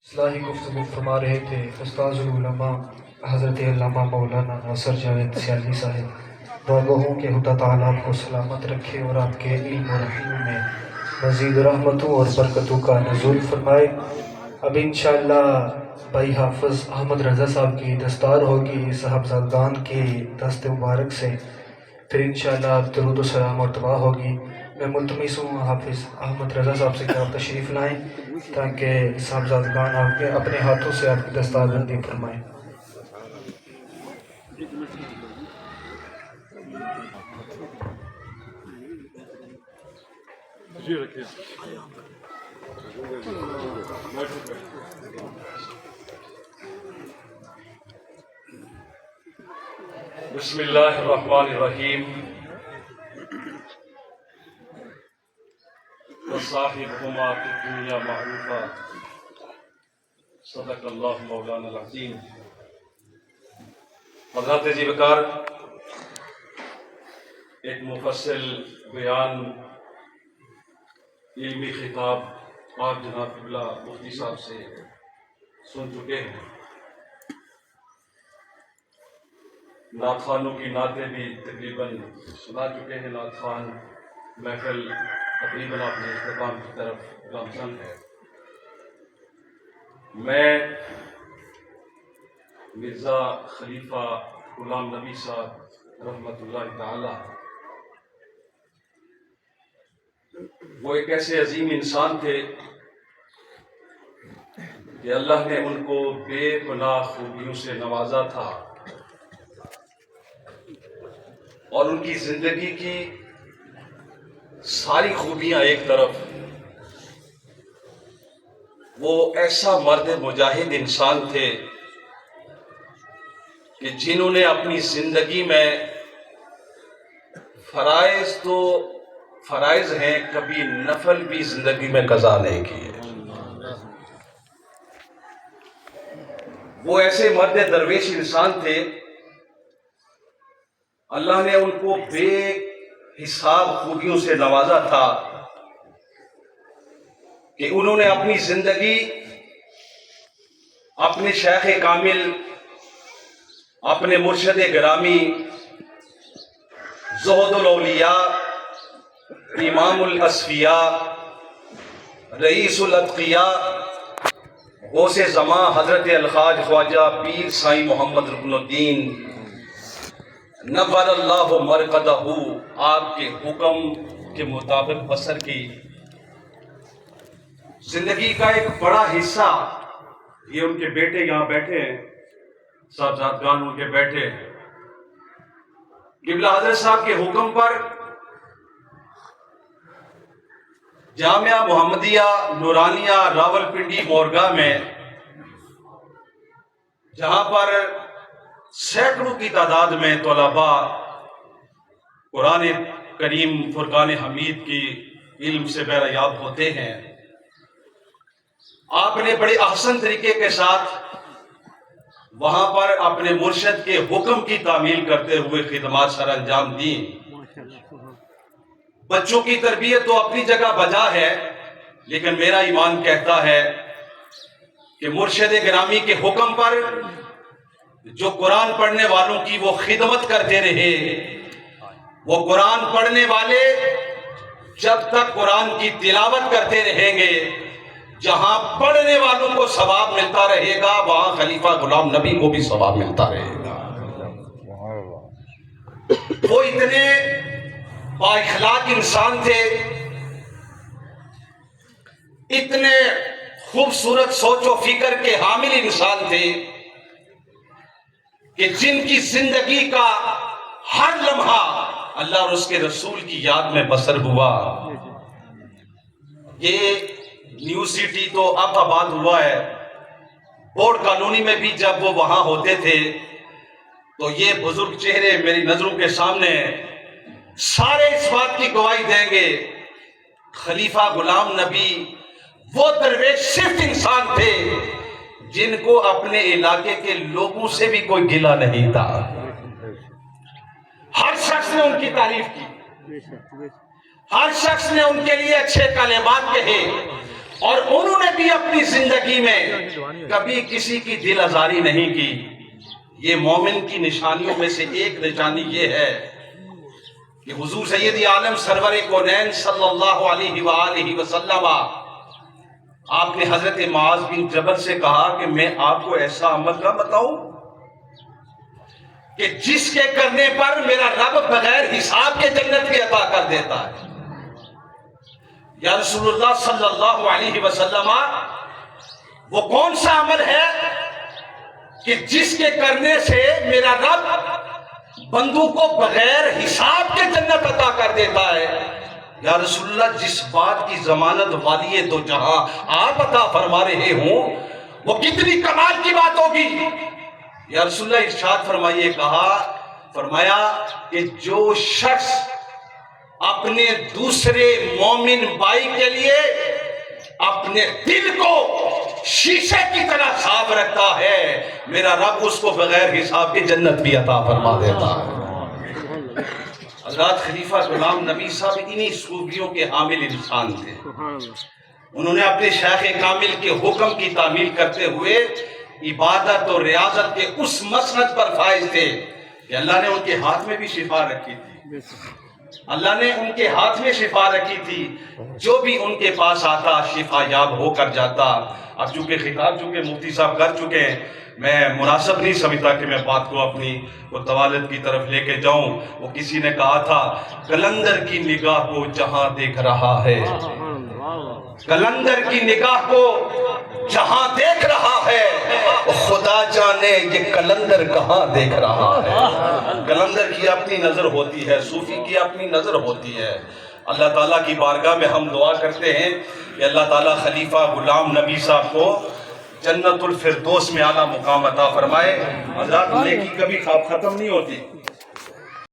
اصلاحی گفتگو فرما رہے تھے استاذ العلماء حضرت علامہ مولانا ناصر جاوید سیالوی صاحب۔ دعا گو ہوں کہ خدا تعالیٰ آپ کو سلامت رکھے اور آپ کے علم و رحم میں مزید رحمتوں اور برکتوں کا نزول فرمائے۔ اب انشاءاللہ بھائی حافظ احمد رضا صاحب کی دستار ہوگی صاحبزادگان کے دست مبارک سے، پھر انشاءاللہ درود و سلام اور دعا ہوگی۔ میں ملتمس ہوں حافظ احمد رضا صاحب سے کہ آپ تشریف لائیں تاکہ صاحبزادگان آپ کے اپنے ہاتھوں سے آپ کی دستار بندی فرمائیں۔ بسم اللہ الرحمن الرحیم۔ وصاحبہما فی الدنیا معروفا، صدق اللہ مولانا العظیم۔ حضرات جی وقار، ایک مفصل بیان علمی خطاب آپ جناب قبلہ مفتی صاحب سے سن چکے ہیں۔ نعت خوانوں کی نعتیں بھی تقریباً سنا چکے ہیں۔ نعت خوان محفل تقریباً اپنے اختتام کی طرف گامزن ہے۔ میں مرزا خلیفہ غلام نبی صاحب رحمۃ اللہ تعالی، وہ ایک ایسے عظیم انسان تھے کہ اللہ نے ان کو بے پناہ خوبیوں سے نوازا تھا، اور ان کی زندگی کی ساری خوبیاں ایک طرف، وہ ایسا مرد مجاہد انسان تھے کہ جنہوں نے اپنی زندگی میں فرائض تو فرائض ہیں، کبھی نفل بھی زندگی میں قضا نہیں کیے۔ وہ ایسے مرد درویش انسان تھے، اللہ نے ان کو بے حساب خوبیوں سے نوازا تھا کہ انہوں نے اپنی زندگی اپنے شیخ کامل، اپنے مرشد گرامی، زہد الاولیاء، امام الاصفیاء، رئیس الاتقیاء، غوث زمان حضرت الخواج خواجہ پیر سائیں محمد رکن الدین نور اللہ مرقدہ، آپ کے حکم کے مطابق بسر کی۔ زندگی کا ایک بڑا حصہ، یہ ان کے بیٹے یہاں بیٹھے ہیں، صاحبزادگان ان کے بیٹھے ہیں، قبلہ حضرت صاحب کے حکم پر جامعہ محمدیہ نورانیہ راولپنڈی مورگا میں، جہاں پر سینکڑوں کی تعداد میں طلباء قرآن کریم فرقان حمید کی علم سے بہرایاب ہوتے ہیں، آپ نے بڑے احسن طریقے کے ساتھ وہاں پر اپنے مرشد کے حکم کی تعمیل کرتے ہوئے خدمات سر انجام دی۔ بچوں کی تربیت تو اپنی جگہ بجا ہے، لیکن میرا ایمان کہتا ہے کہ مرشد گرامی کے حکم پر جو قرآن پڑھنے والوں کی وہ خدمت کرتے رہے، وہ قرآن پڑھنے والے جب تک قرآن کی تلاوت کرتے رہیں گے، جہاں پڑھنے والوں کو ثواب ملتا رہے گا، وہاں خلیفہ غلام نبی کو بھی ثواب ملتا رہے گا۔ وہ اتنے با اخلاق انسان تھے، اتنے خوبصورت سوچ و فکر کے حامل انسان تھے کہ جن کی زندگی کا ہر لمحہ اللہ اور اس کے رسول کی یاد میں بسر ہوا۔ یہ نیو سٹی تو اب آباد ہوا ہے، بورڈ کالونی میں بھی جب وہ وہاں ہوتے تھے تو یہ بزرگ چہرے میری نظروں کے سامنے سارے اس بات کی گواہی دیں گے، خلیفہ غلام نبی وہ درویش صرف انسان تھے جن کو اپنے علاقے کے لوگوں سے بھی کوئی گلہ نہیں تھا۔ ہر شخص نے ان کی تعریف کی، ہر شخص نے ان کے لیے اچھے کلمات کہے، اور انہوں نے بھی اپنی زندگی میں کبھی کسی کی دل آزاری نہیں کی۔ یہ مومن کی نشانیوں میں سے ایک نشانی یہ ہے کہ حضور سید عالم سرور کونین صلی اللہ علیہ وآلہ وسلم آپ نے حضرت معاذ بن جبل سے کہا کہ میں آپ کو ایسا عمل نہ بتاؤں کہ جس کے کرنے پر میرا رب بغیر حساب کے جنت کی عطا کر دیتا ہے۔ یا رسول اللہ صلی اللہ علیہ وسلم، وہ کون سا عمل ہے کہ جس کے کرنے سے میرا رب بندوں کو بغیر حساب کے جنت عطا کر دیتا ہے؟ یا رسول اللہ، جس بات کی ضمانت والی دو جہاں آپ عطا فرما رہے ہوں وہ کتنی کمال کی بات ہوگی۔ یا رسول اللہ ارشاد فرمائیے، فرمایا کہ جو شخص اپنے دوسرے مومن بھائی کے لیے اپنے دل کو شیشے کی طرح صاف رکھتا ہے، میرا رب اس کو بغیر حساب کی جنت بھی عطا فرما دیتا ہے۔ حضرات خلیفہ غلام نبی صاحب انہی خوبیوں کے حامل انسان تھے۔ انہوں نے اپنے شیخ کامل کے حکم کی تعمیل کرتے ہوئے عبادت اور ریاضت کے اس مسند پر فائز تھے کہ اللہ نے ان کے ہاتھ میں بھی شفا رکھی تھی۔ اللہ نے ان کے ہاتھ میں شفا رکھی تھی، جو بھی ان کے پاس آتا شفا یاب ہو کر جاتا۔ اب چونکہ خطاب مفتی صاحب کر چکے ہیں، میں مناسب نہیں سمجھتا کہ میں بات کو اپنی وہ توالد کی طرف لے کے جاؤں۔ وہ کسی نے کہا تھا، قلندر کی نگاہ کو جہاں دیکھ رہا ہے، قلندر کی نگاہ کو جہاں دیکھ رہا ہے، خدا جانے یہ قلندر کہاں دیکھ رہا ہے۔ قلندر کی اپنی نظر ہوتی ہے، صوفی کی اپنی نظر ہوتی ہے۔ اللہ تعالیٰ کی بارگاہ میں ہم دعا کرتے ہیں کہ اللہ تعالیٰ خلیفہ غلام نبی صاحب کو جنت الفردوس میں اعلیٰ مقام عطا فرمائے۔ حضرات نیکی کبھی ختم نہیں ہوتی۔